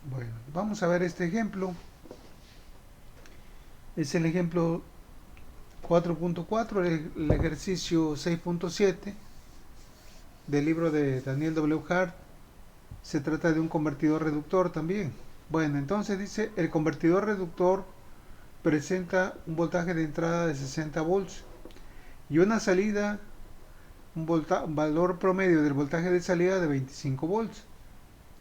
Bueno, vamos a ver este ejemplo. Es el ejemplo 4.4, el ejercicio 6.7 del libro de Daniel W. Hart. Se trata de un convertidor reductor también. Bueno, entonces dice, el convertidor reductor presenta un voltaje de entrada de 60 volts y una salida, un valor promedio del voltaje de salida de 25 volts.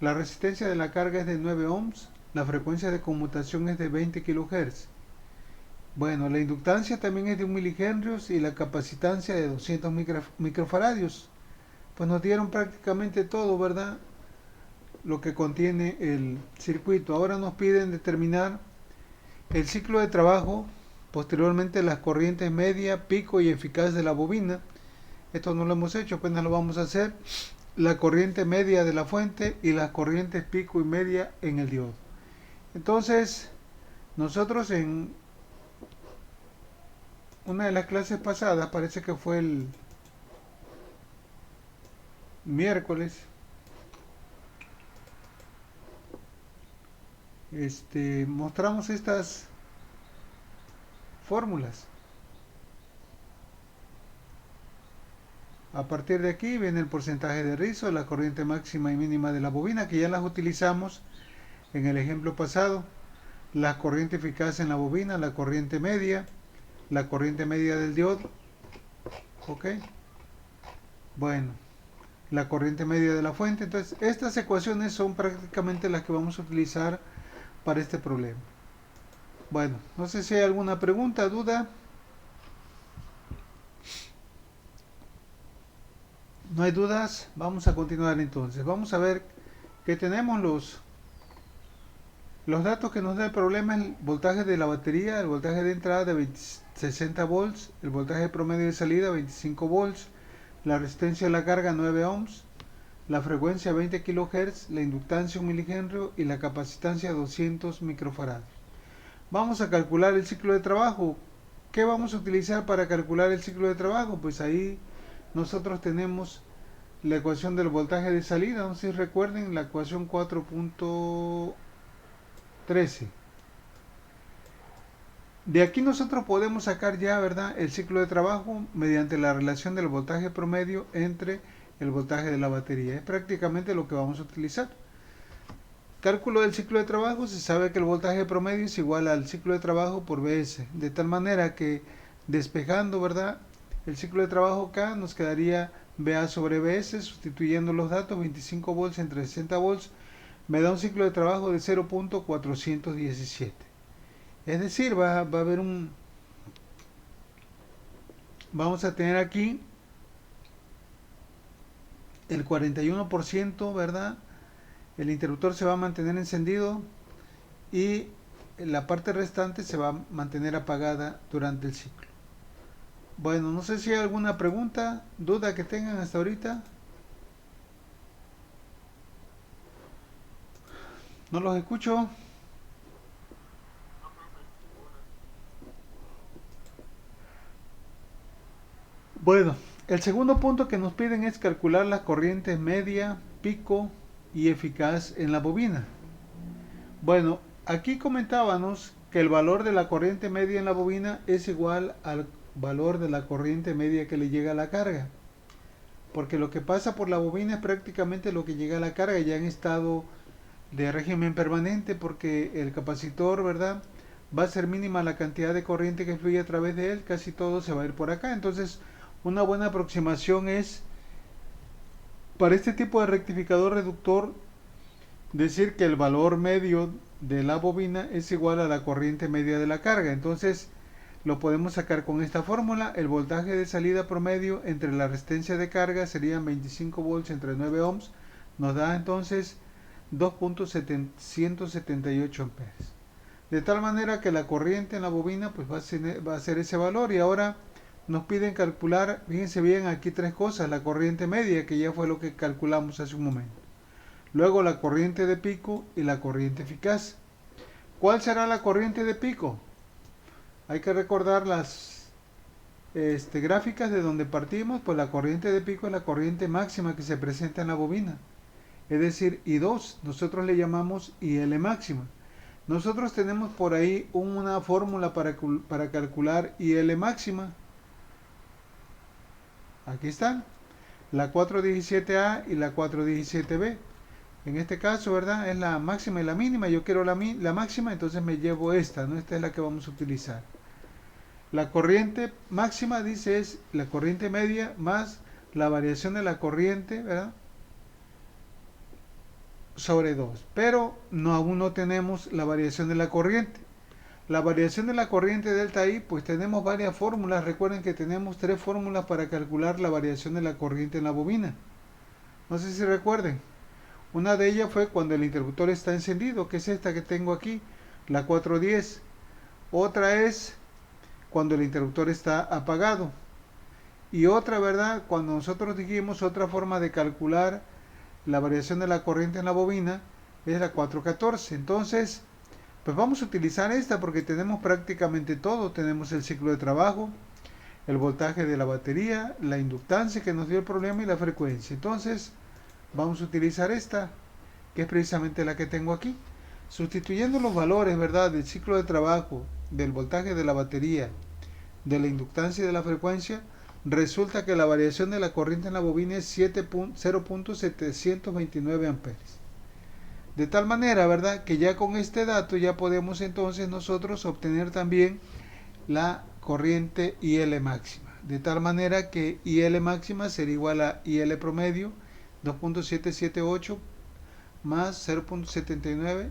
La resistencia de la carga es de 9 ohms, la frecuencia de conmutación es de 20 kHz. Bueno, la inductancia también es de 1 milihenrios y la capacitancia de 200 microfaradios. Pues nos dieron prácticamente todo, ¿verdad? Lo que contiene el circuito. Ahora nos piden determinar el ciclo de trabajo, posteriormente las corrientes media, pico y eficaz de la bobina. Esto no lo hemos hecho, apenas lo vamos a hacer. La corriente media de la fuente y las corrientes pico y media en el diodo. Entonces, nosotros en una de las clases pasadas, parece que fue el miércoles, mostramos estas fórmulas. A partir de aquí viene el porcentaje de rizo, la corriente máxima y mínima de la bobina, que ya las utilizamos en el ejemplo pasado. La corriente eficaz en la bobina, la corriente media del diodo, ok. Bueno, la corriente media de la fuente. Entonces, estas ecuaciones son prácticamente las que vamos a utilizar para este problema. Bueno, no sé si hay alguna pregunta, duda. No hay dudas. Vamos a continuar entonces. Vamos a ver que tenemos los datos que nos da el problema: el voltaje de la batería, el voltaje de entrada de 60 volts, el voltaje promedio de salida 25 volts, la resistencia de la carga 9 ohms, la frecuencia 20 kHz, la inductancia 1 milihenrio y la capacitancia 200 microfarads. Vamos a calcular el ciclo de trabajo. ¿Qué vamos a utilizar para calcular el ciclo de trabajo? Pues ahí nosotros tenemos la ecuación del voltaje de salida. No sé si recuerden la ecuación 4.13. De aquí nosotros podemos sacar ya, ¿verdad?, el ciclo de trabajo mediante la relación del voltaje promedio entre el voltaje de la batería. Es prácticamente lo que vamos a utilizar. Cálculo del ciclo de trabajo: se sabe que el voltaje promedio es igual al ciclo de trabajo por Vs, de tal manera que despejando, ¿verdad?, el ciclo de trabajo K, nos quedaría Va sobre Vs, sustituyendo los datos, 25 volts entre 60 volts, me da un ciclo de trabajo de 0.417. Es decir, va a haber vamos a tener aquí el 41%, ¿verdad? El interruptor se va a mantener encendido y la parte restante se va a mantener apagada durante el ciclo. Bueno, no sé si hay alguna pregunta, duda que tengan hasta ahorita. No los escucho. Bueno, el segundo punto que nos piden es calcular las corrientes media, pico y eficaz en la bobina. Bueno, aquí comentábamos que el valor de la corriente media en la bobina es igual al valor de la corriente media que le llega a la carga. Porque lo que pasa por la bobina es prácticamente lo que llega a la carga ya en estado de régimen permanente, porque el capacitor, ¿verdad?, va a ser mínima la cantidad de corriente que fluye a través de él, casi todo se va a ir por acá. Entonces, una buena aproximación es, para este tipo de rectificador reductor, decir que el valor medio de la bobina es igual a la corriente media de la carga. Entonces, lo podemos sacar con esta fórmula: el voltaje de salida promedio entre la resistencia de carga serían 25 volts entre 9 ohms, nos da entonces 2.778 amperes. De tal manera que la corriente en la bobina pues va a ser ese valor. Y ahora nos piden calcular, fíjense bien, aquí tres cosas: la corriente media, que ya fue lo que calculamos hace un momento, luego la corriente de pico y la corriente eficaz. ¿Cuál será la corriente de pico? Hay que recordar las gráficas de donde partimos. Pues la corriente de pico es la corriente máxima que se presenta en la bobina. es decir, I2, nosotros le llamamos IL máxima. Nosotros tenemos por ahí una fórmula para calcular IL máxima. Aquí están, la 417A y la 417B. En este caso, ¿verdad? Es la máxima y la mínima. Yo quiero la máxima, entonces me llevo esta, ¿no? Esta es la que vamos a utilizar. La corriente máxima, dice, es la corriente media más la variación de la corriente, ¿verdad? Sobre 2. Pero aún no tenemos la variación de la corriente. La variación de la corriente delta I, pues tenemos varias fórmulas. Recuerden que tenemos 3 fórmulas para calcular la variación de la corriente en la bobina. No sé si recuerden. Una de ellas fue cuando el interruptor está encendido, que es esta que tengo aquí, la 410. Otra es cuando el interruptor está apagado. Y otra, ¿verdad? Cuando nosotros dijimos otra forma de calcular la variación de la corriente en la bobina, es la 414. Entonces, pues vamos a utilizar esta porque tenemos prácticamente todo. Tenemos el ciclo de trabajo, el voltaje de la batería, la inductancia que nos dio el problema y la frecuencia. Entonces, vamos a utilizar esta, que es precisamente la que tengo aquí. Sustituyendo los valores, ¿verdad?, del ciclo de trabajo, del voltaje de la batería, de la inductancia y de la frecuencia, resulta que la variación de la corriente en la bobina es 0.729 amperes. De tal manera, ¿verdad?, que ya con este dato ya podemos entonces nosotros obtener también la corriente IL máxima. De tal manera que IL máxima será igual a IL promedio 2.778 más 0.79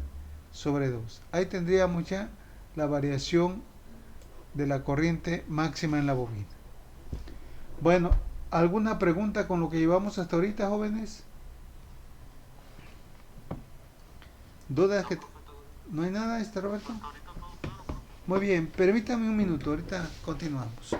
sobre 2. Ahí tendríamos ya la variación de la corriente máxima en la bobina. Bueno, ¿alguna pregunta con lo que llevamos hasta ahorita, jóvenes? ¿Dudas que no hay nada, Roberto? Muy bien, permítame un minuto, ahorita continuamos.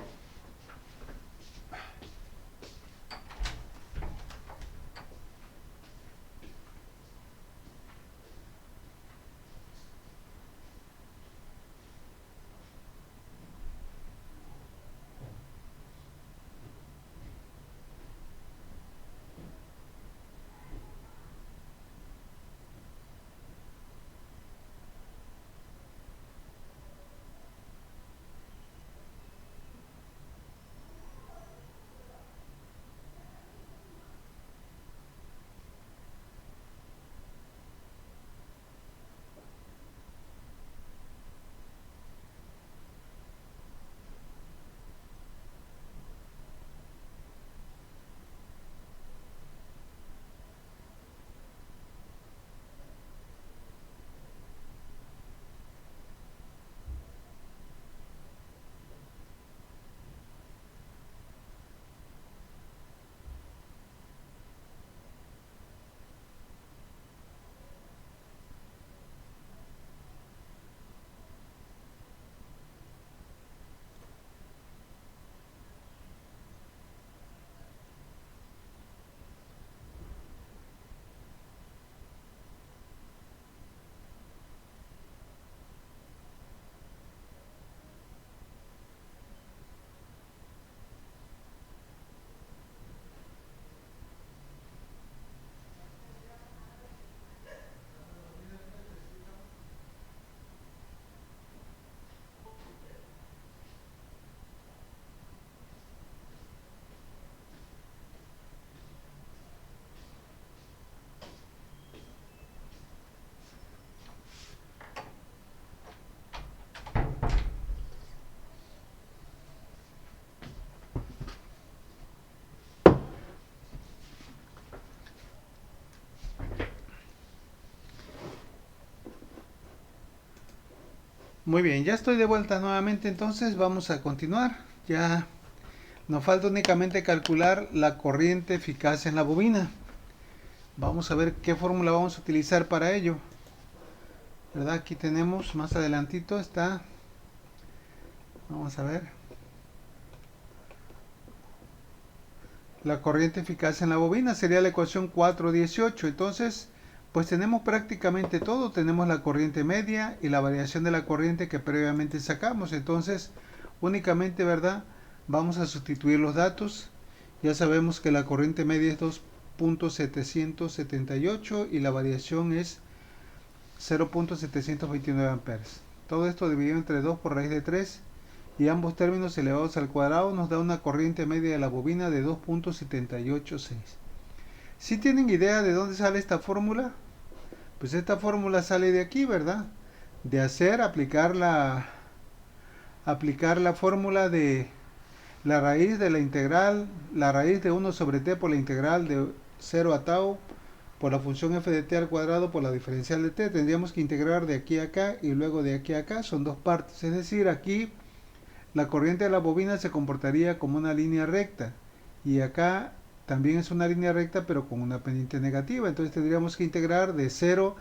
Muy bien, ya estoy de vuelta nuevamente, entonces vamos a continuar. Ya nos falta únicamente calcular la corriente eficaz en la bobina. Vamos a ver qué fórmula vamos a utilizar para ello. ¿Verdad? Aquí tenemos, más adelantito está, vamos a ver, la corriente eficaz en la bobina sería la ecuación 418. Entonces, pues tenemos prácticamente todo. Tenemos la corriente media y la variación de la corriente que previamente sacamos. Entonces, únicamente, ¿verdad?, vamos a sustituir los datos. Ya sabemos que la corriente media es 2.778 y la variación es 0.729 amperes. Todo esto dividido entre 2 por raíz de 3 y ambos términos elevados al cuadrado nos da una corriente media de la bobina de 2.786. ¿Sí tienen idea de dónde sale esta fórmula? Pues esta fórmula sale de aquí, ¿verdad? De aplicar la fórmula de la raíz de la integral, la raíz de 1 sobre t por la integral de 0 a tau por la función f de t al cuadrado por la diferencial de t. Tendríamos que integrar de aquí a acá y luego de aquí a acá. Son dos partes. Es decir, aquí la corriente de la bobina se comportaría como una línea recta. Y acá también es una línea recta pero con una pendiente negativa. Entonces tendríamos que integrar de 0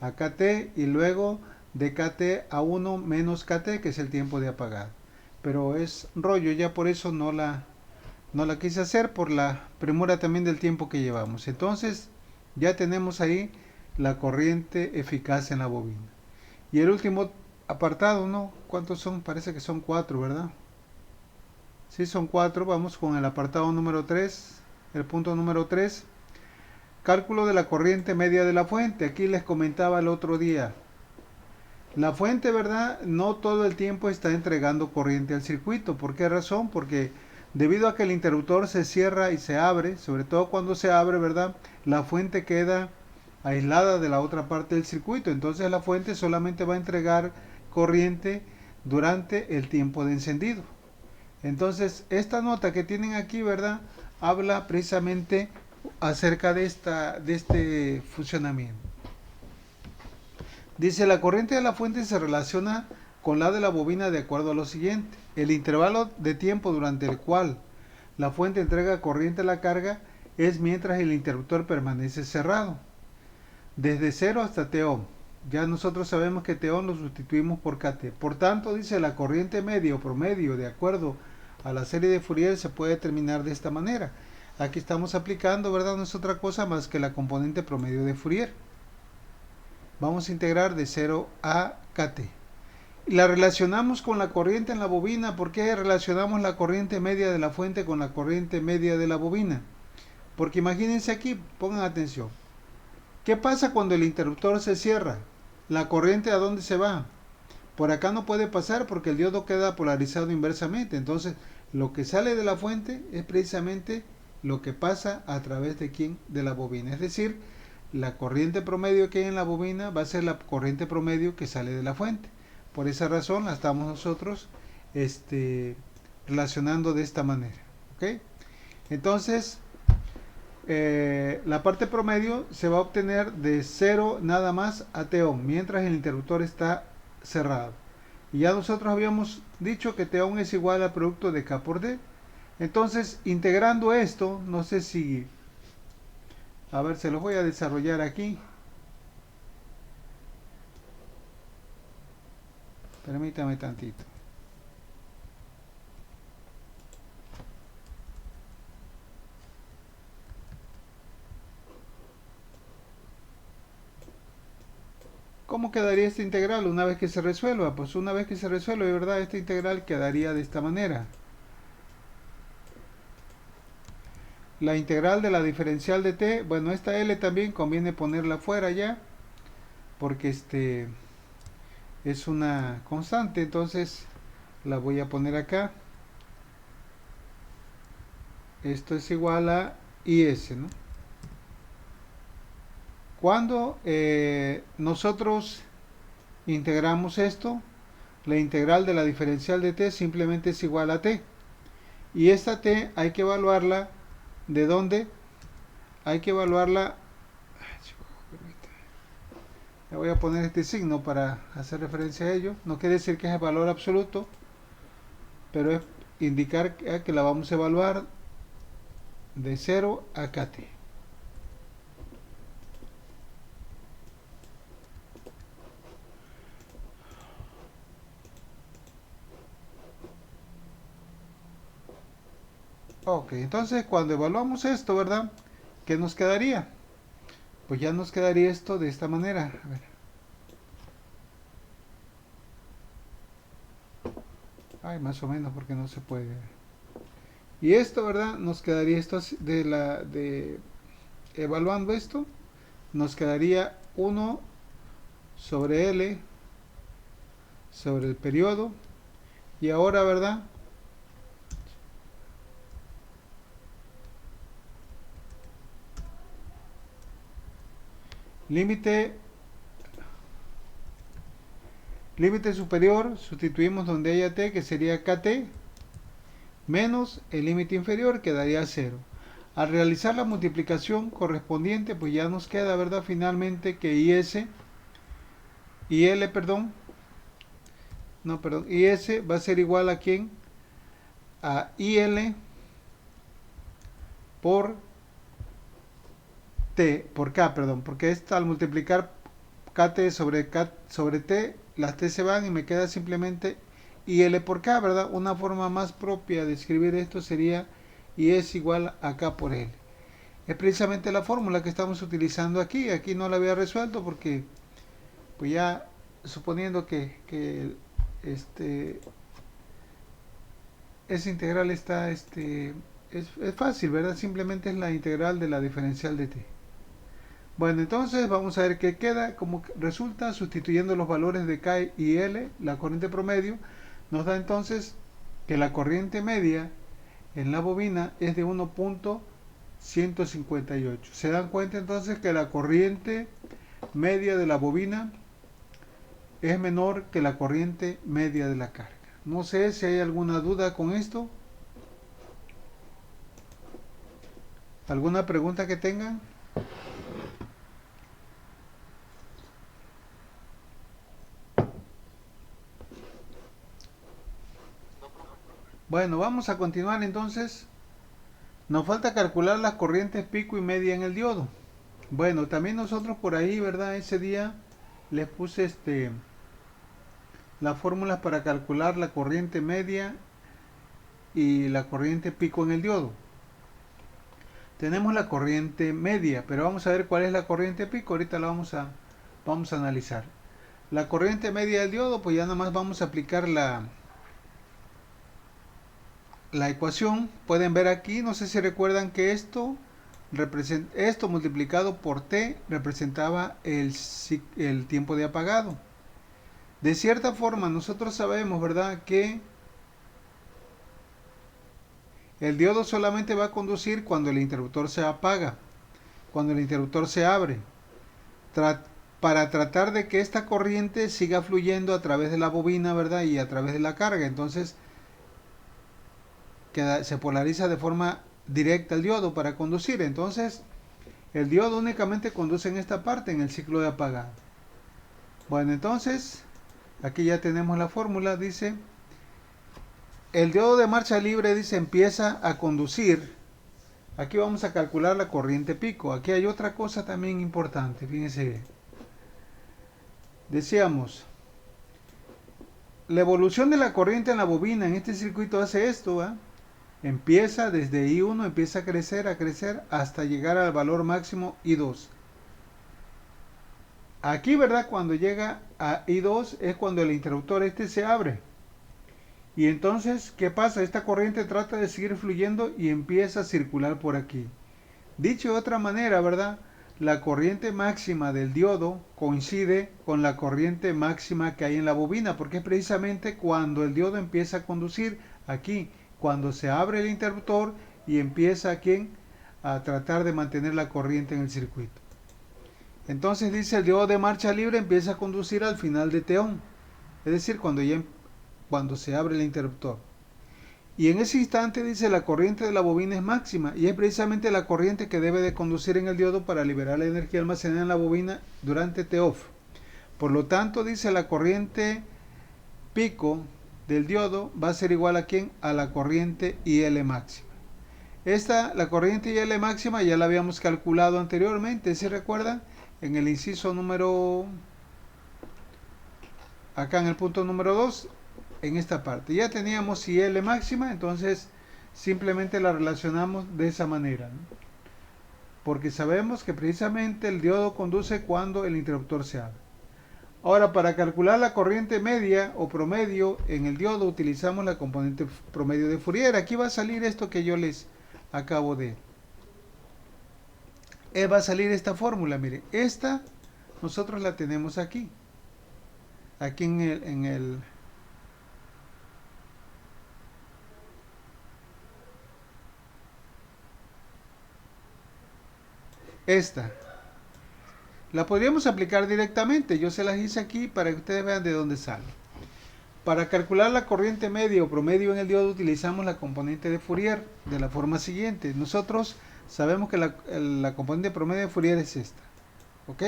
a kt y luego de kt a 1 menos kt, que es el tiempo de apagado. Pero es rollo, ya por eso no la quise hacer, por la premura también del tiempo que llevamos. Entonces ya tenemos ahí la corriente eficaz en la bobina. Y el último apartado, ¿no? ¿Cuántos son? Parece que son 4, ¿verdad? Sí, son 4. Vamos con el apartado número 3, el punto número 3. Cálculo de la corriente media de la fuente. Aquí les comentaba el otro día. La fuente, ¿verdad? No todo el tiempo está entregando corriente al circuito. ¿Por qué razón? Porque debido a que el interruptor se cierra y se abre, sobre todo cuando se abre, ¿verdad? La fuente queda aislada de la otra parte del circuito. Entonces la fuente solamente va a entregar corriente durante el tiempo de encendido. Entonces esta nota que tienen aquí, ¿verdad? Habla precisamente acerca de este funcionamiento. Dice, la corriente de la fuente se relaciona con la de la bobina de acuerdo a lo siguiente. El intervalo de tiempo durante el cual la fuente entrega corriente a la carga es mientras el interruptor permanece cerrado. Desde 0 hasta t ohm. Ya nosotros sabemos que t ohm lo sustituimos por kt. Por tanto, dice, la corriente media o promedio de acuerdo a la serie de Fourier se puede determinar de esta manera. Aquí estamos aplicando, ¿verdad? No es otra cosa más que la componente promedio de Fourier. Vamos a integrar de 0 a kt. La relacionamos con la corriente en la bobina. ¿Por qué relacionamos la corriente media de la fuente con la corriente media de la bobina? Porque imagínense aquí, pongan atención. ¿Qué pasa cuando el interruptor se cierra? ¿La corriente a dónde se va? Por acá no puede pasar porque el diodo queda polarizado inversamente. Entonces, lo que sale de la fuente es precisamente lo que pasa a través de quién, de la bobina. Es decir, la corriente promedio que hay en la bobina va a ser la corriente promedio que sale de la fuente. Por esa razón la estamos nosotros relacionando de esta manera. ¿Okay? Entonces, la parte promedio se va a obtener de 0 nada más a t ohm, mientras el interruptor está cerrado. Y ya nosotros habíamos dicho que t ohm es igual al producto de K por D. Entonces, integrando esto, no sé si... A ver, se los voy a desarrollar aquí. Permítame tantito. ¿Cómo quedaría esta integral una vez que se resuelva? Pues una vez que se resuelve, ¿verdad? Esta integral quedaría de esta manera. La integral de la diferencial de t, bueno, esta L también conviene ponerla fuera ya, porque es una constante, entonces la voy a poner acá. Esto es igual a IS, ¿no? Cuando nosotros integramos esto, la integral de la diferencial de t simplemente es igual a t. Y esta t hay que evaluarla, ¿de dónde? Hay que evaluarla, le voy a poner este signo para hacer referencia a ello. No quiere decir que es el valor absoluto, pero es indicar que la vamos a evaluar de 0 a kt. Ok, entonces cuando evaluamos esto, ¿verdad? ¿Qué nos quedaría? Pues ya nos quedaría esto de esta manera. A ver. Ay, más o menos porque no se puede. Y esto, ¿verdad? Nos quedaría esto evaluando esto, nos quedaría 1 sobre L sobre el periodo. Y ahora, ¿verdad? Límite superior, sustituimos donde haya t, que sería kt, menos el límite inferior, que daría 0. Al realizar la multiplicación correspondiente, pues ya nos queda, ¿verdad? Finalmente que IS, IL, perdón, no, perdón, IS va a ser igual a ¿quién? A IL por T, por K, perdón, porque esta al multiplicar KT sobre T, las T se van y me queda simplemente IL por K, ¿verdad? Una forma más propia de escribir esto sería I es igual a K por L. Es precisamente la fórmula que estamos utilizando aquí. Aquí no la había resuelto porque, pues ya suponiendo que esa integral está, es fácil, ¿verdad? Simplemente es la integral de la diferencial de t. Bueno, entonces vamos a ver qué queda. Como resulta, sustituyendo los valores de K y L, la corriente promedio, nos da entonces que la corriente media en la bobina es de 1.158. Se dan cuenta entonces que la corriente media de la bobina es menor que la corriente media de la carga. No sé si hay alguna duda con esto. ¿Alguna pregunta que tengan? Bueno, vamos a continuar entonces. Nos falta calcular las corrientes pico y media en el diodo. Bueno, también nosotros por ahí, ¿verdad? Ese día les puse las fórmulas para calcular la corriente media y la corriente pico en el diodo. Tenemos la corriente media, pero vamos a ver cuál es la corriente pico. Ahorita la vamos a analizar. La corriente media del diodo, pues ya nada más vamos a aplicar la ecuación. Pueden ver aquí, no sé si recuerdan que esto multiplicado por t representaba el tiempo de apagado. De cierta forma nosotros sabemos, ¿verdad?, que el diodo solamente va a conducir cuando el interruptor se apaga, cuando el interruptor se abre, para tratar de que esta corriente siga fluyendo a través de la bobina, ¿verdad?, y a través de la carga. Entonces se polariza de forma directa el diodo para conducir. Entonces el diodo únicamente conduce en esta parte, en el ciclo de apagado. Bueno, entonces aquí ya tenemos la fórmula. Dice, el diodo de marcha libre, dice, empieza a conducir. Aquí vamos a calcular la corriente pico. Aquí hay otra cosa también importante, fíjense bien. Decíamos, la evolución de la corriente en la bobina en este circuito hace esto, ¿eh? Empieza desde I1, empieza a crecer hasta llegar al valor máximo I2. Aquí, ¿verdad?, cuando llega a I2 es cuando el interruptor se abre. Y entonces, ¿qué pasa? Esta corriente trata de seguir fluyendo y empieza a circular por aquí. Dicho de otra manera, ¿verdad?, la corriente máxima del diodo coincide con la corriente máxima que hay en la bobina, porque es precisamente cuando el diodo empieza a conducir aquí, cuando se abre el interruptor y empieza a tratar de mantener la corriente en el circuito. Entonces dice, el diodo de marcha libre empieza a conducir al final de T-on, es decir, cuando se abre el interruptor. Y en ese instante, dice, la corriente de la bobina es máxima, y es precisamente la corriente que debe de conducir en el diodo para liberar la energía almacenada en la bobina durante T-off. Por lo tanto, dice, la corriente pico del diodo va a ser igual a ¿quién? A la corriente IL máxima. La corriente IL máxima ya la habíamos calculado anteriormente, ¿se recuerdan? En el inciso número, acá en el punto número 2, en esta parte. Ya teníamos IL máxima, entonces simplemente la relacionamos de esa manera, ¿no? Porque sabemos que precisamente el diodo conduce cuando el interruptor se abre. Ahora, para calcular la corriente media o promedio en el diodo utilizamos la componente promedio de Fourier. Aquí va a salir esto que yo les acabo de va a salir esta fórmula. Mire, esta nosotros la tenemos aquí. Aquí esta. La podríamos aplicar directamente. Yo se las hice aquí para que ustedes vean de dónde sale. Para calcular la corriente media o promedio en el diodo utilizamos la componente de Fourier de la forma siguiente. Nosotros sabemos que la componente promedio de Fourier es esta. ¿Ok?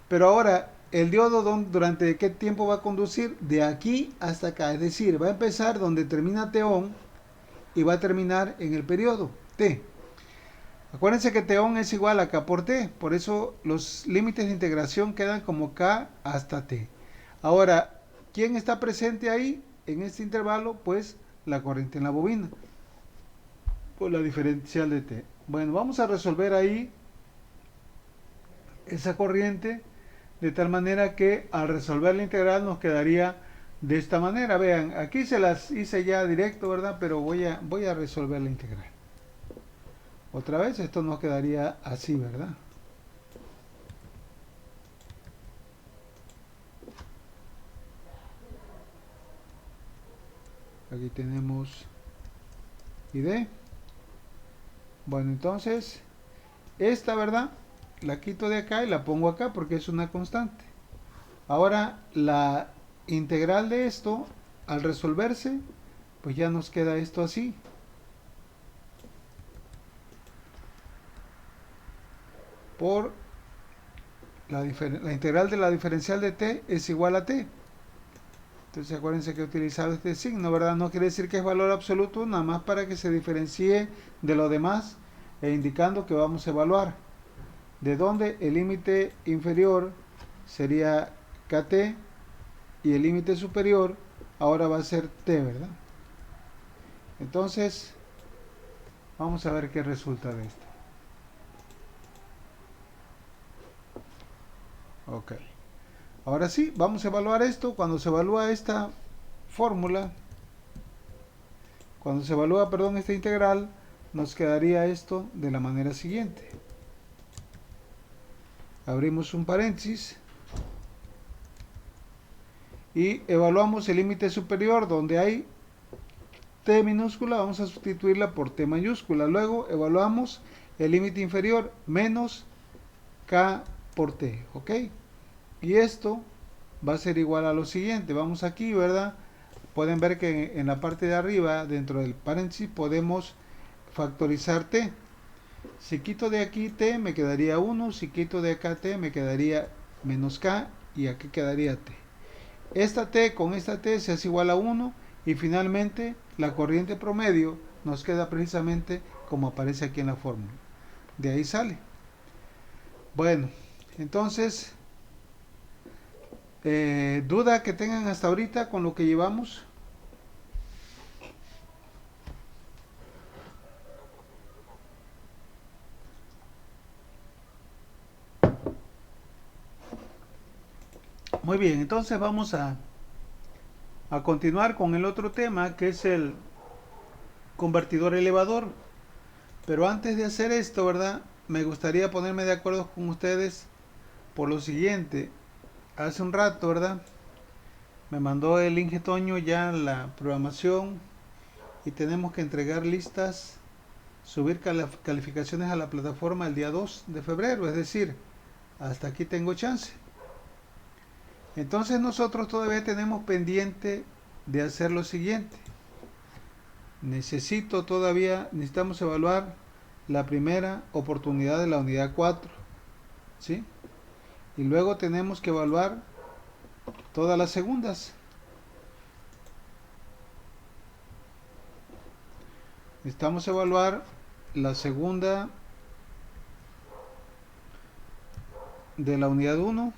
Pero ahora, el diodo durante qué tiempo va a conducir de aquí hasta acá. Es decir, va a empezar donde termina T-on y va a terminar en el periodo T. Acuérdense que T-on es igual a K por T. Por eso los límites de integración quedan como K hasta T. Ahora, ¿quién está presente ahí en este intervalo? Pues la corriente en la bobina, por la diferencial de T. Bueno, vamos a resolver ahí esa corriente de tal manera que al resolver la integral nos quedaría de esta manera. Vean, aquí se las hice ya directo, ¿verdad? Pero voy a resolver la integral. Otra vez esto nos quedaría así, ¿verdad? Aquí tenemos ID. Bueno, entonces, esta, ¿verdad? La quito de acá y la pongo acá porque es una constante. Ahora, la integral de esto, al resolverse, pues ya nos queda esto así. Por la integral de la diferencial de t es igual a t. Entonces acuérdense que he utilizado este signo, ¿verdad? No quiere decir que es valor absoluto, nada más para que se diferencie de lo demás e indicando que vamos a evaluar. De donde el límite inferior sería kt y el límite superior ahora va a ser t, ¿verdad? Entonces, vamos a ver qué resulta de esto. Ok. Ahora sí, vamos a evaluar esto. Cuando se evalúa esta fórmula, cuando se evalúa, perdón, esta integral, nos quedaría esto de la manera siguiente. Abrimos un paréntesis y evaluamos el límite superior donde hay t minúscula, vamos a sustituirla por t mayúscula. Luego evaluamos el límite inferior menos k por t, ¿ok? Y esto va a ser igual a lo siguiente. Vamos aquí, ¿verdad? Pueden ver que en la parte de arriba, dentro del paréntesis, podemos factorizar t. Si quito de aquí t, me quedaría 1. Si quito de acá t, me quedaría menos k. Y aquí quedaría t. Esta t con esta t se hace igual a 1. Y finalmente, la corriente promedio nos queda precisamente como aparece aquí en la fórmula. De ahí sale. Bueno, entonces, ¿duda que tengan hasta ahorita con lo que llevamos? Muy bien, entonces vamos a continuar con el otro tema que es el convertidor elevador. Pero antes de hacer esto, ¿verdad? Me gustaría ponerme de acuerdo con ustedes por lo siguiente. Hace un rato, ¿verdad? Me mandó el Inge Toño ya la programación y tenemos que entregar listas, subir calificaciones a la plataforma el día 2 de febrero, es decir, hasta aquí tengo chance. Entonces nosotros todavía tenemos pendiente de hacer lo siguiente. Necesitamos evaluar la primera oportunidad de la unidad 4, ¿sí? Y luego tenemos que evaluar todas las segundas. Necesitamos evaluar la segunda de la unidad 1,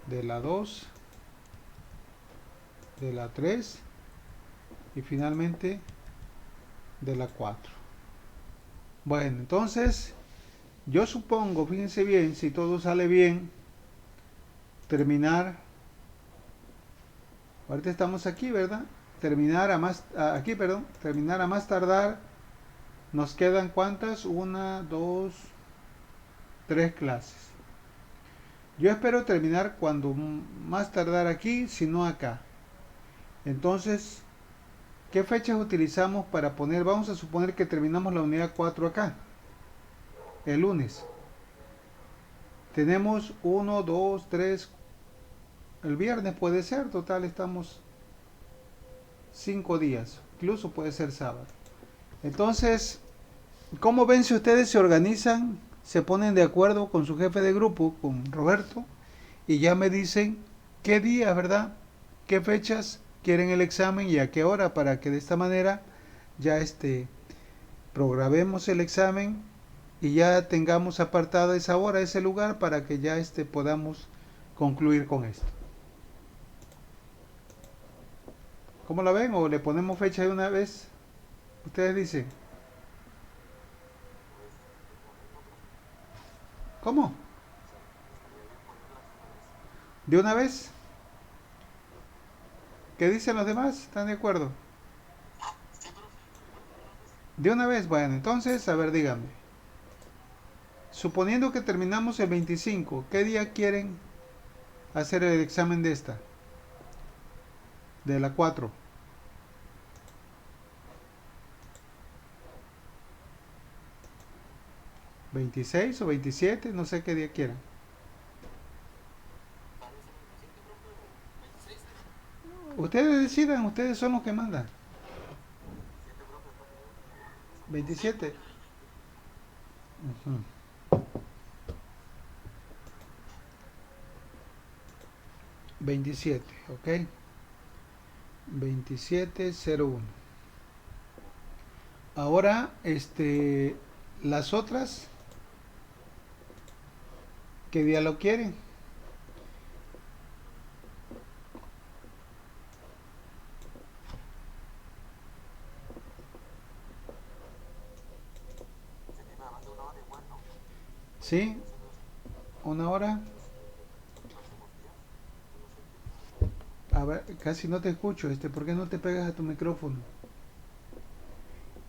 de la 2, de la 3 y finalmente de la 4. Bueno, entonces yo supongo, fíjense bien, si todo sale bien, terminar, ahorita estamos aquí, ¿verdad? terminar a más, aquí, perdón, terminar a más tardar, nos quedan cuántas, una, dos, tres clases. Yo espero terminar cuando más tardar aquí, si no acá. Entonces, ¿qué fechas utilizamos para poner? Vamos a suponer que terminamos la unidad 4 acá, el lunes. Tenemos uno, 2, 3, el viernes puede ser, total estamos 5 días, incluso puede ser sábado. Entonces, ¿cómo ven si ustedes se organizan, se ponen de acuerdo con su jefe de grupo, con Roberto, y ya me dicen qué días, ¿verdad? ¿Qué fechas quieren el examen y a qué hora para que de esta manera ya programemos el examen y ya tengamos apartado esa hora, ese lugar para que ya podamos concluir con esto? ¿Cómo la ven? ¿O le ponemos fecha de una vez? Ustedes dicen. ¿Cómo? ¿De una vez? ¿Qué dicen los demás? ¿Están de acuerdo? De una vez, bueno, entonces, a ver, díganme. Suponiendo que terminamos el 25, ¿qué día quieren hacer el examen de esta? De la 4. 26 o 27, no sé qué día quieran. Ustedes decidan, ustedes son los que mandan. 27. Ujú. 27, ok. 2701. Ahora, las otras, ¿qué día lo quieren? ¿Sí? ¿Una hora? A ver, casi no te escucho, ¿por qué no te pegas a tu micrófono?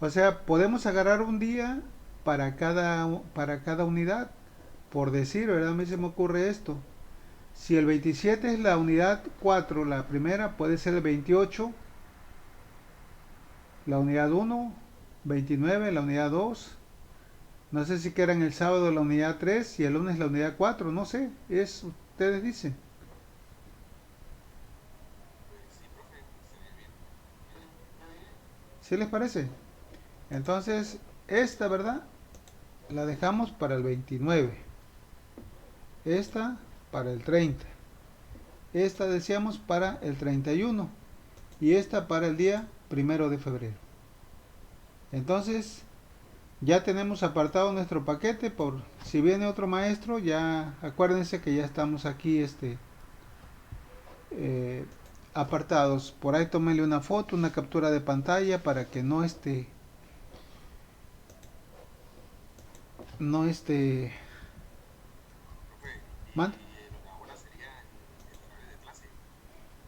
O sea, podemos agarrar un día para cada unidad, por decir, ¿verdad? A mí se me ocurre esto. Si el 27 es la unidad 4, la primera, puede ser el 28, la unidad 1, 29, la unidad 2. No sé si quieran el sábado la unidad 3 y el lunes la unidad 4, no sé, ustedes dicen. ¿Sí les parece? Entonces, esta, ¿verdad? La dejamos para el 29. Esta para el 30. Esta decíamos para el 31. Y esta para el día 1 de febrero. Entonces, ya tenemos apartado nuestro paquete. Por si viene otro maestro, ya acuérdense que ya estamos aquí eh, apartados. Por ahí tómenle una foto, una captura de pantalla para que no man,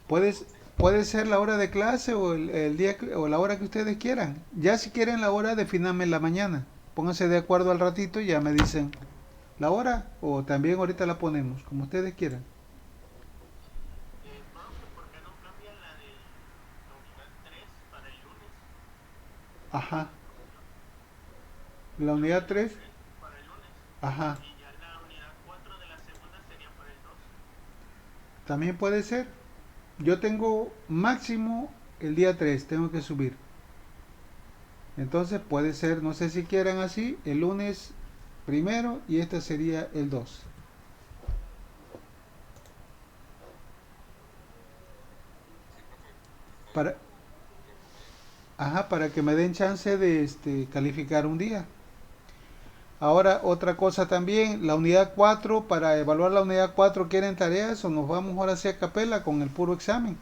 puedes puede ser la hora de clase o el día o la hora que ustedes quieran. Ya si quieren la hora, definame la mañana. Pónganse de acuerdo al ratito y ya me dicen la hora o también ahorita la ponemos, como ustedes quieran. Ajá. La unidad 3. Ajá. También puede ser. Yo tengo máximo el día 3 tengo que subir. Entonces puede ser, no sé si quieran así, el lunes primero y este sería el 2. Para, ajá, para que me den chance de calificar un día. Ahora, otra cosa también, la unidad 4 para evaluar la unidad 4 ¿quieren tareas o nos vamos ahora hacia capela con el puro examen?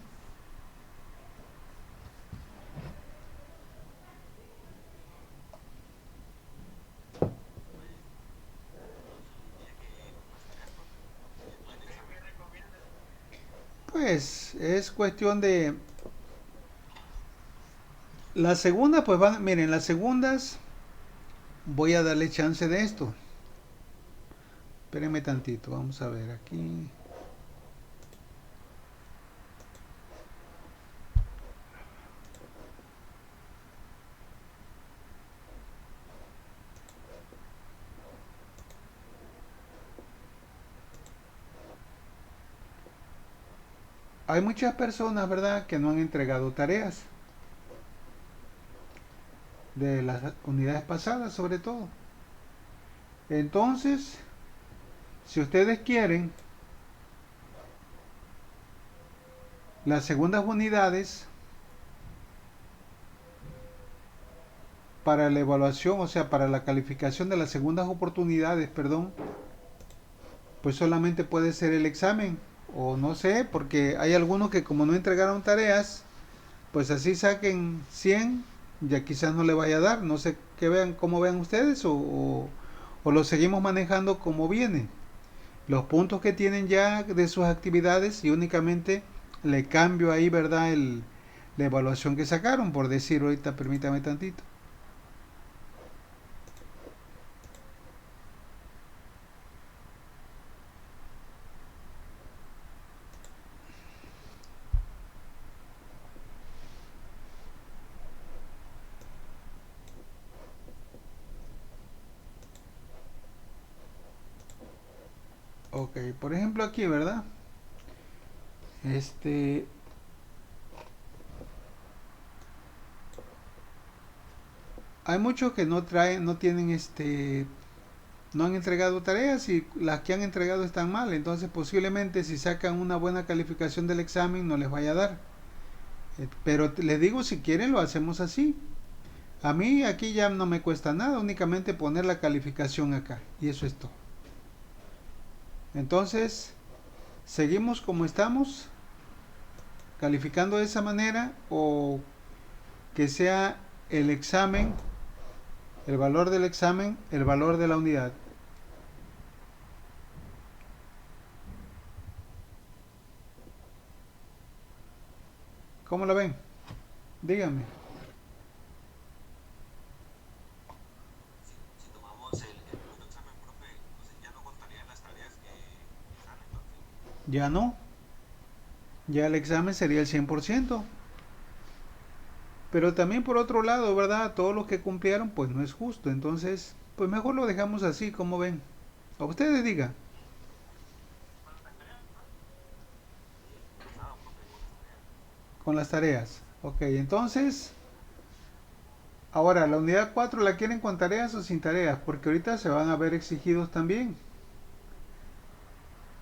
Pues es cuestión La segunda, pues van, miren, las segundas voy a darle chance de esto. Espérenme tantito, vamos a ver aquí. Hay muchas personas, ¿verdad?, que no han entregado tareas de las unidades pasadas, sobre todo. Entonces, si ustedes quieren, las segundas unidades para la evaluación, o sea, para la calificación de las segundas oportunidades, perdón, pues solamente puede ser el examen, o no sé, porque hay algunos que como no entregaron tareas, pues así saquen 100, ya quizás no le vaya a dar, no sé qué vean, cómo vean ustedes, o lo seguimos manejando como viene. Los puntos que tienen ya de sus actividades y únicamente le cambio ahí, ¿verdad? La evaluación que sacaron, por decir ahorita, permítame tantito. Ok, por ejemplo aquí, ¿verdad? Este, hay muchos que no traen, no tienen no han entregado tareas y las que han entregado están mal, entonces posiblemente si sacan una buena calificación del examen no les vaya a dar. Pero les digo, si quieren lo hacemos así. A mí aquí ya no me cuesta nada, únicamente poner la calificación acá y eso es todo. Entonces, seguimos como estamos, calificando de esa manera o que sea el examen, el valor del examen, el valor de la unidad. ¿Cómo lo ven? Díganme. Ya no, ya el examen sería el 100%. Pero también por otro lado, ¿verdad? Todos los que cumplieron, pues no es justo. Entonces, pues mejor lo dejamos así, como ven. A ustedes digan, con las tareas. Ok, entonces, ahora la unidad 4 la quieren con tareas o sin tareas, porque ahorita se van a ver exigidos también.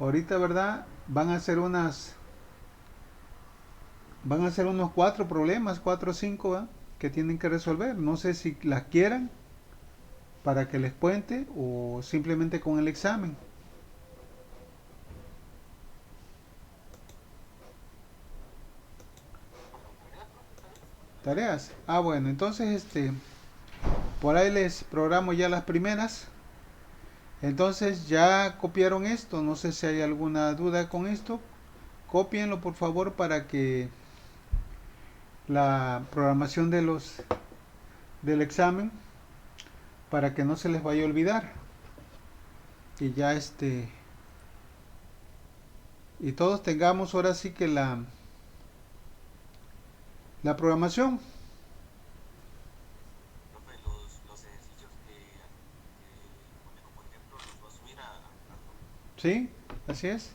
Ahorita, ¿verdad? Van a ser unos cuatro problemas, cuatro o cinco, ¿verdad?, que tienen que resolver. No sé si las quieran para que les cuente o simplemente con el examen. Tareas. Ah, bueno, entonces por ahí les programo ya las primeras. Entonces ya copiaron esto, no sé si hay alguna duda con esto. Cópienlo por favor para que la programación del examen, para que no se les vaya a olvidar. Y ya y todos tengamos ahora sí que la programación. ¿Sí? Así es.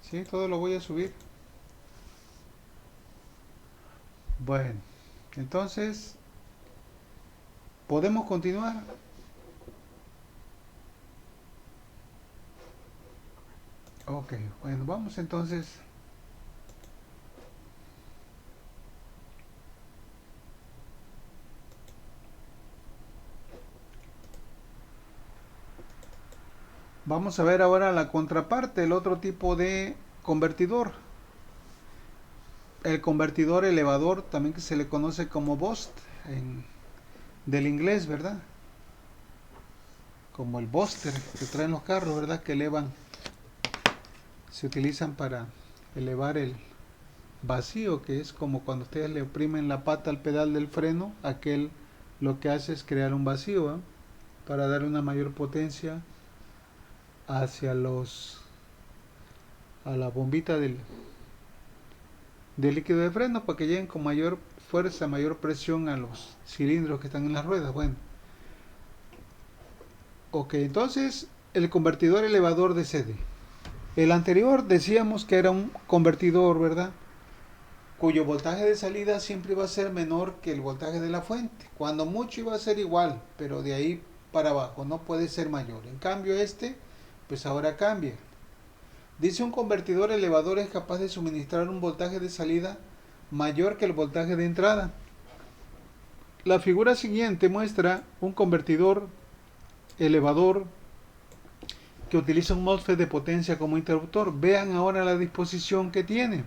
Sí, todo lo voy a subir. Bueno, entonces, ¿podemos continuar? Ok, bueno, vamos entonces. Vamos a ver ahora la contraparte, el otro tipo de convertidor. El convertidor elevador, también que se le conoce como boost del inglés, ¿verdad? Como el booster que traen los carros, ¿verdad? Que elevan, se utilizan para elevar vacío, que es como cuando ustedes le oprimen la pata al pedal del freno, aquel lo que hace es crear un vacío, ¿eh? Para darle una mayor potencia hacia a la bombita del líquido de freno para que lleguen con mayor fuerza, mayor presión a los cilindros que están en las ruedas. Bueno, ok, entonces el convertidor elevador de CD. El anterior decíamos que era un convertidor, ¿verdad? Cuyo voltaje de salida siempre iba a ser menor que el voltaje de la fuente. Cuando mucho iba a ser igual, pero de ahí para abajo no puede ser mayor. En cambio pues ahora cambia. Dice un convertidor elevador es capaz de suministrar un voltaje de salida mayor que el voltaje de entrada. La figura siguiente muestra un convertidor elevador que utiliza un MOSFET de potencia como interruptor. Vean ahora la disposición que tiene.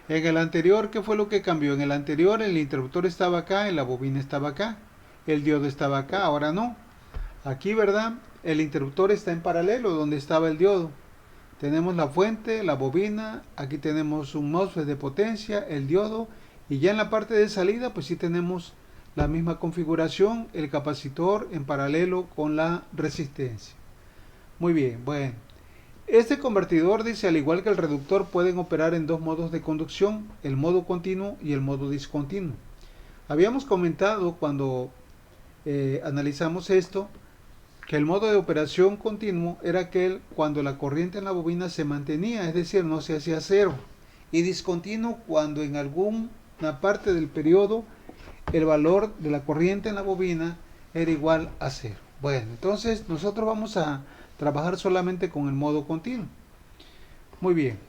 En el anterior, ¿qué fue lo que cambió? En el anterior el interruptor estaba acá y la bobina estaba acá. El diodo estaba acá, ahora no. Aquí, ¿verdad? El interruptor está en paralelo donde estaba el diodo. Tenemos la fuente, la bobina, aquí tenemos un MOSFET de potencia, el diodo, y ya en la parte de salida pues sí tenemos la misma configuración, el capacitor en paralelo con la resistencia. Muy bien, bueno. Este convertidor dice, al igual que el reductor, pueden operar en dos modos de conducción, el modo continuo y el modo discontinuo. Habíamos comentado cuando analizamos esto, que el modo de operación continuo era aquel cuando la corriente en la bobina se mantenía, es decir, no se hacía cero, y discontinuo cuando en alguna parte del periodo el valor de la corriente en la bobina era igual a cero. Bueno, entonces nosotros vamos a trabajar solamente con el modo continuo. Muy bien.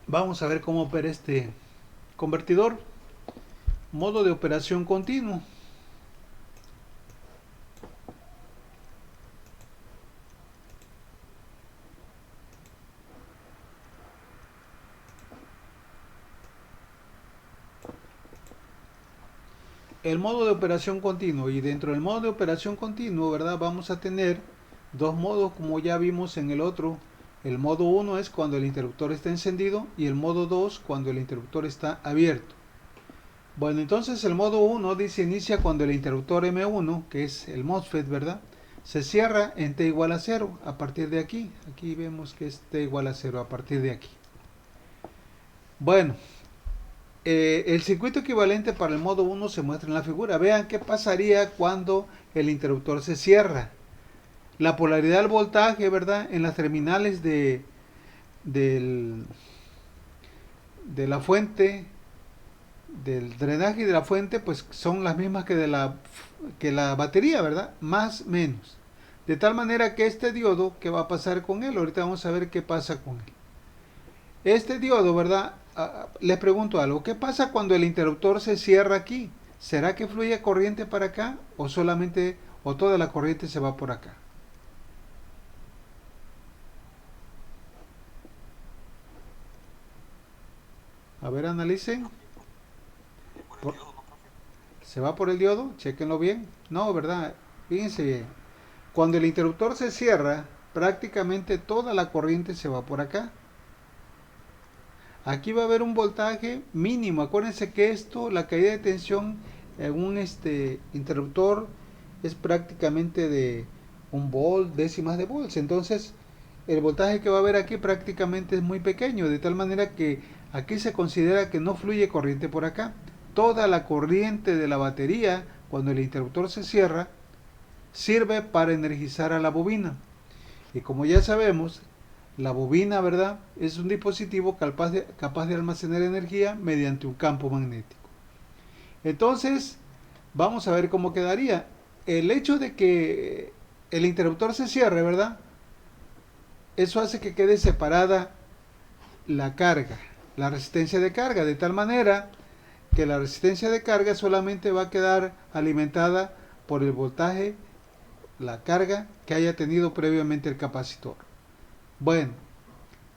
Vamos a ver cómo opera este convertidor. Modo de operación continuo. El modo de operación continuo, y dentro del modo de operación continuo, ¿verdad? Vamos a tener dos modos como ya vimos en el otro. El modo 1 es cuando el interruptor está encendido y el modo 2 cuando el interruptor está abierto. Bueno, entonces el modo 1 dice inicia cuando el interruptor M1, que es el MOSFET, ¿verdad? Se cierra en T igual a 0 a partir de aquí. Aquí vemos que es T igual a 0 a partir de aquí. Bueno, el circuito equivalente para el modo 1 se muestra en la figura. Vean qué pasaría cuando el interruptor se cierra. La polaridad del voltaje, ¿verdad? En las terminales de la fuente, del drenaje y de la fuente, pues son las mismas que que la batería, ¿verdad? Más menos. De tal manera que este diodo, ¿qué va a pasar con él? Ahorita vamos a ver qué pasa con él. Este diodo, ¿verdad? Les pregunto algo. ¿Qué pasa cuando el interruptor se cierra aquí? ¿Será que fluye corriente para acá o solamente o toda la corriente se va por acá? A ver, analicen. Por- ¿Se va por el diodo? Chequenlo bien. No, ¿verdad? Fíjense bien. Cuando el interruptor se cierra, prácticamente toda la corriente se va por acá. Aquí va a haber un voltaje mínimo. Acuérdense que esto, la caída de tensión en un interruptor es prácticamente de 1 volt, décimas de volts. Entonces, el voltaje que va a haber aquí prácticamente es muy pequeño, de tal manera que aquí se considera que no fluye corriente por acá. Toda la corriente de la batería, cuando el interruptor se cierra, sirve para energizar a la bobina. Y como ya sabemos, la bobina, ¿verdad? Es un dispositivo capaz de almacenar energía mediante un campo magnético. Entonces, vamos a ver cómo quedaría. El hecho de que el interruptor se cierre, ¿verdad? Eso hace que quede separada la carga, la resistencia de carga, de tal manera que la resistencia de carga solamente va a quedar alimentada por el voltaje, la carga que haya tenido previamente el capacitor. Bueno,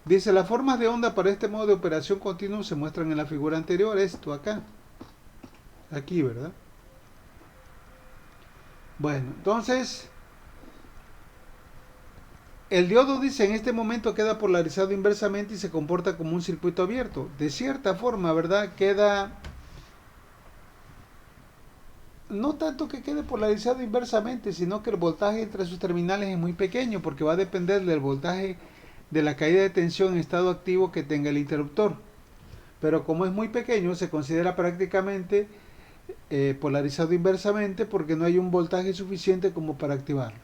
dice, las formas de onda para este modo de operación continuo se muestran en la figura anterior, esto acá, aquí, ¿verdad? Bueno, entonces, el diodo dice en este momento queda polarizado inversamente y se comporta como un circuito abierto. De cierta forma, ¿verdad? Queda, no tanto que quede polarizado inversamente, sino que el voltaje entre sus terminales es muy pequeño porque va a depender del voltaje de la caída de tensión en estado activo que tenga el interruptor. Pero como es muy pequeño, se considera prácticamente polarizado inversamente porque no hay un voltaje suficiente como para activarlo.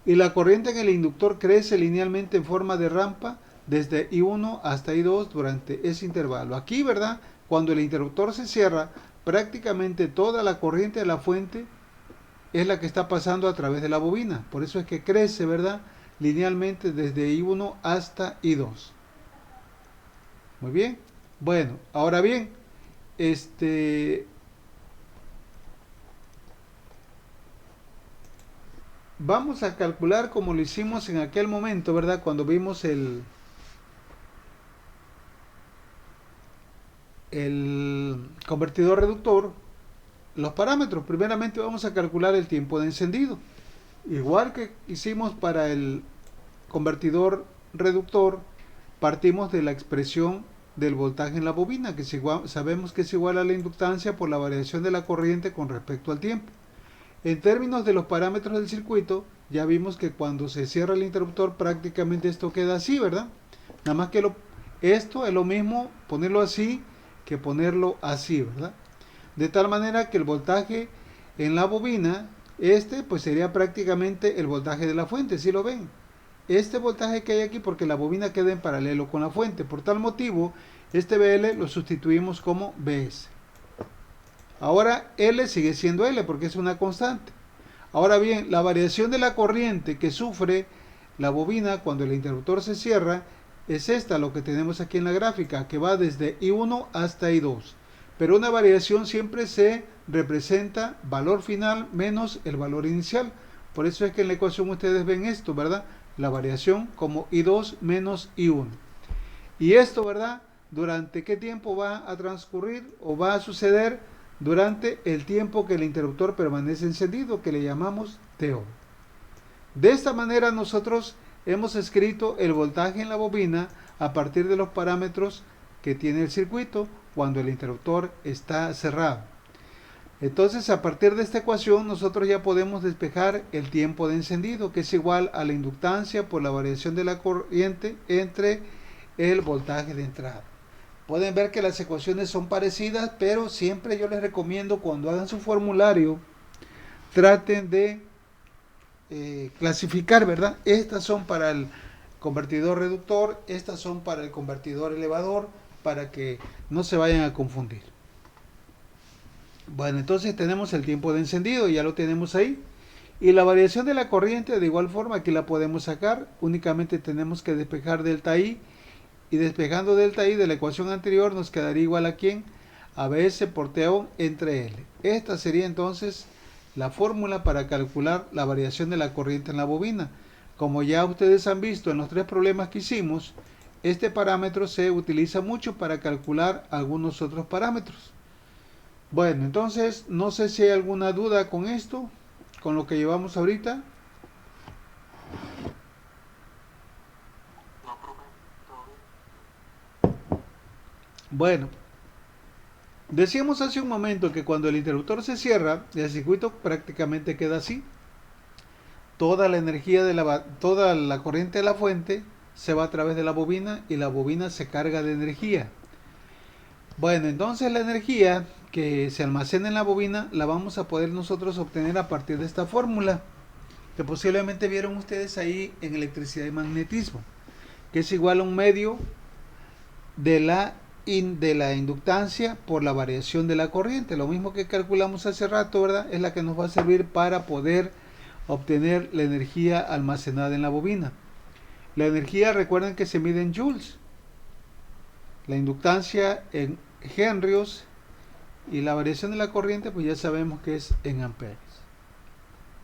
Y la corriente en el inductor crece linealmente en forma de rampa desde I1 hasta I2 durante ese intervalo. Aquí, ¿verdad? Cuando el interruptor se cierra, prácticamente toda la corriente de la fuente es la que está pasando a través de la bobina. Por eso es que crece, ¿verdad? Linealmente desde I1 hasta I2. Muy bien. Bueno, ahora bien, vamos a calcular como lo hicimos en aquel momento, ¿verdad? Cuando vimos el convertidor reductor, los parámetros. Primeramente vamos a calcular el tiempo de encendido. Igual que hicimos para el convertidor reductor, partimos de la expresión del voltaje en la bobina, que sabemos que es igual a la inductancia por la variación de la corriente con respecto al tiempo. En términos de los parámetros del circuito, ya vimos que cuando se cierra el interruptor prácticamente esto queda así, ¿verdad? Nada más que esto es lo mismo ponerlo así que ponerlo así, ¿verdad? De tal manera que el voltaje en la bobina, pues sería prácticamente el voltaje de la fuente, ¿sí lo ven? Este voltaje que hay aquí porque la bobina queda en paralelo con la fuente. Por tal motivo, este BL lo sustituimos como BS. Ahora L sigue siendo L porque es una constante. Ahora bien, la variación de la corriente que sufre la bobina cuando el interruptor se cierra es esta, lo que tenemos aquí en la gráfica, que va desde I1 hasta I2. Pero una variación siempre se representa valor final menos el valor inicial. Por eso es que en la ecuación ustedes ven esto, ¿verdad? La variación como I2 menos I1. Y esto, ¿verdad? ¿Durante qué tiempo va a transcurrir o va a suceder? Durante el tiempo que el interruptor permanece encendido, que le llamamos TO. De esta manera nosotros hemos escrito el voltaje en la bobina a partir de los parámetros que tiene el circuito cuando el interruptor está cerrado. Entonces, a partir de esta ecuación nosotros ya podemos despejar el tiempo de encendido, que es igual a la inductancia por la variación de la corriente entre el voltaje de entrada. Pueden ver que las ecuaciones son parecidas, pero siempre yo les recomiendo cuando hagan su formulario, traten de clasificar, ¿verdad? Estas son para el convertidor reductor, estas son para el convertidor elevador, para que no se vayan a confundir. Bueno, entonces tenemos el tiempo de encendido, ya lo tenemos ahí. Y la variación de la corriente, de igual forma, aquí la podemos sacar. Únicamente tenemos que despejar delta I. Y despejando delta I de la ecuación anterior nos quedaría igual a ¿quién? A BS por TO entre L. Esta sería entonces la fórmula para calcular la variación de la corriente en la bobina. Como ya ustedes han visto en los tres problemas que hicimos, este parámetro se utiliza mucho para calcular algunos otros parámetros. Bueno, entonces no sé si hay alguna duda con esto, con lo que llevamos ahorita. Bueno, decíamos hace un momento que cuando el interruptor se cierra, el circuito prácticamente queda así. Toda la energía toda la corriente de la fuente se va a través de la bobina y la bobina se carga de energía. Bueno, entonces la energía que se almacena en la bobina la vamos a poder nosotros obtener a partir de esta fórmula que posiblemente vieron ustedes ahí en electricidad y magnetismo, que es igual a un medio de la inductancia por la variación de la corriente. Lo mismo que calculamos hace rato, ¿verdad? Es la que nos va a servir para poder obtener la energía almacenada en la bobina. La energía, recuerden que se mide en joules, la inductancia en henrios y la variación de la corriente pues ya sabemos que es en amperes.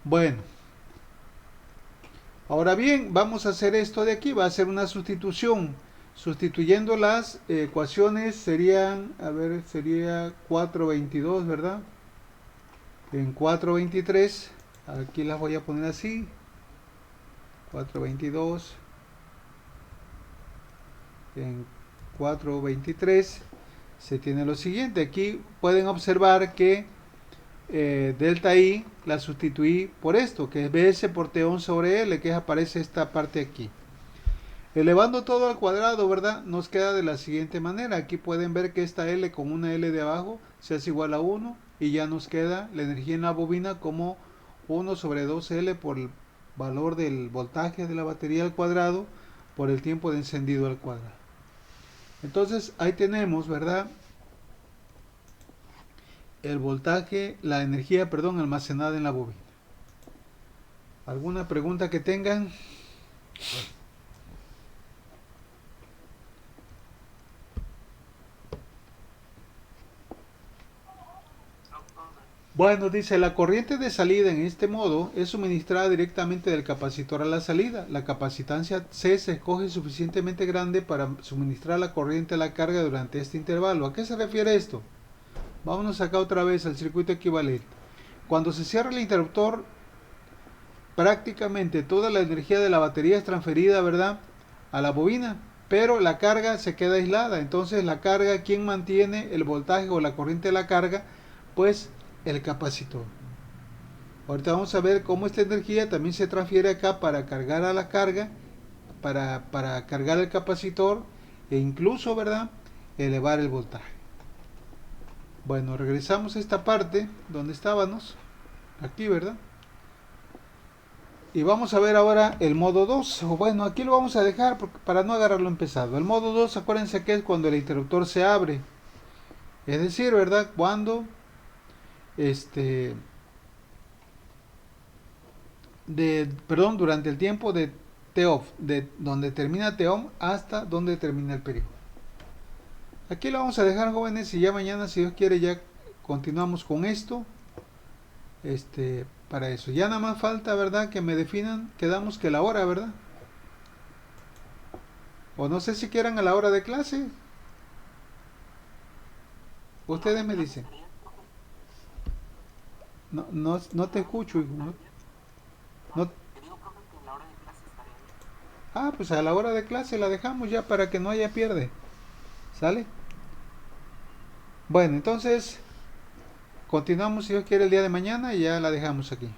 Bueno, ahora bien, vamos a hacer esto de aquí, va a ser una sustitución. Sustituyendo las ecuaciones serían, a ver, sería 422, ¿verdad? En 423, aquí las voy a poner así. 422 en 423 se tiene lo siguiente. Aquí pueden observar que delta I la sustituí por esto, que es BS por T1 sobre L, que aparece esta parte aquí. Elevando todo al cuadrado, ¿verdad? Nos queda de la siguiente manera. Aquí pueden ver que esta L con una L de abajo se hace igual a 1 y ya nos queda la energía en la bobina como 1 sobre 2L por el valor del voltaje de la batería al cuadrado por el tiempo de encendido al cuadrado. Entonces ahí tenemos, ¿verdad? El voltaje, la energía, perdón, almacenada en la bobina. ¿Alguna pregunta que tengan? Bueno, dice, la corriente de salida en este modo es suministrada directamente del capacitor a la salida. La capacitancia C se escoge suficientemente grande para suministrar la corriente a la carga durante este intervalo. ¿A qué se refiere esto? Vámonos acá otra vez al circuito equivalente. Cuando se cierra el interruptor, prácticamente toda la energía de la batería es transferida, ¿verdad?, a la bobina, pero la carga se queda aislada. Entonces la carga, ¿quién mantiene el voltaje o la corriente de la carga? Pues el capacitor. Ahorita vamos a ver cómo esta energía también se transfiere acá para cargar a la carga, para cargar el capacitor e incluso, ¿verdad?, elevar el voltaje. Bueno, regresamos a esta parte donde estábamos, aquí, ¿verdad? Y vamos a ver ahora el modo 2. Bueno, aquí lo vamos a dejar para no agarrarlo empezado. El modo 2, acuérdense que es cuando el interruptor se abre. Es decir, ¿verdad? Cuando durante el tiempo de T-off, de donde termina T-on hasta donde termina el periodo. Aquí lo vamos a dejar, jóvenes, y ya mañana, si Dios quiere, ya continuamos con esto. Para eso. Ya nada más falta, ¿verdad?, que me definan, quedamos que la hora, ¿verdad? O no sé si quieran a la hora de clase. Ustedes me dicen. No te escucho, hijo. No. Ah, pues a la hora de clase la dejamos ya para que no haya pierde. ¿Sale? Bueno, entonces continuamos, si Dios quiere, el día de mañana y ya la dejamos aquí.